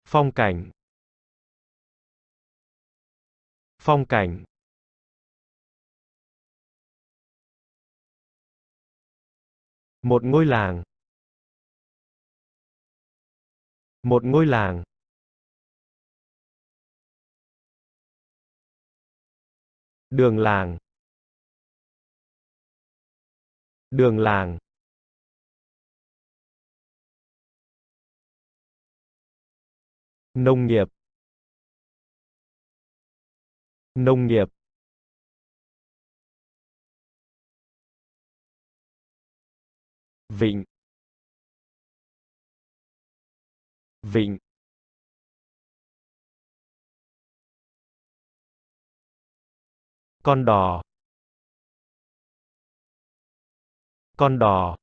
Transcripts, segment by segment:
Phong cảnh. Phong cảnh. Một ngôi làng. Một ngôi làng. Đường làng. Đường làng. Nông nghiệp. Nông nghiệp. Vịnh. Vịnh. Con đò. Con đò.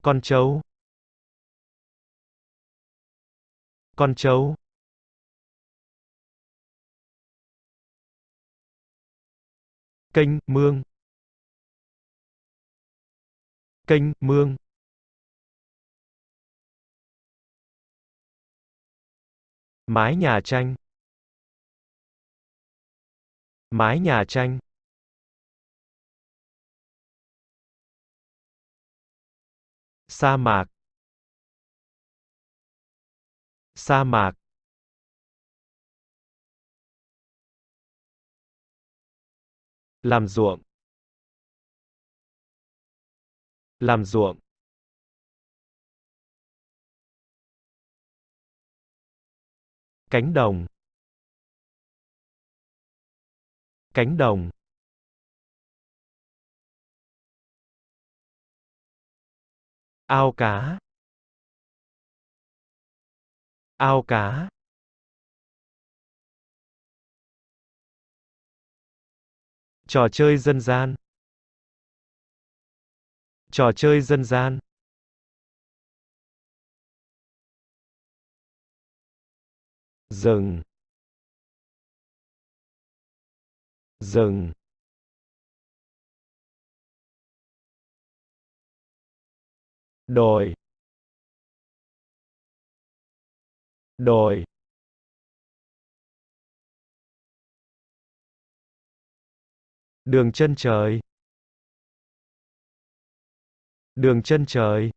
Con trâu. Con trâu. Kênh, mương. Kênh, mương. Mái nhà tranh. Mái nhà tranh. Sa mạc. Sa mạc. Làm ruộng. Làm ruộng. Cánh đồng. Cánh đồng. Ao cá. Ao cá. Trò chơi dân gian. Trò chơi dân gian. Rừng. Rừng. Đồi. Đồi. Đường chân trời. Đường chân trời.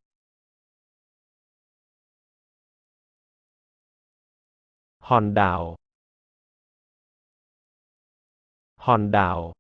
Hòn đảo. Hòn đảo.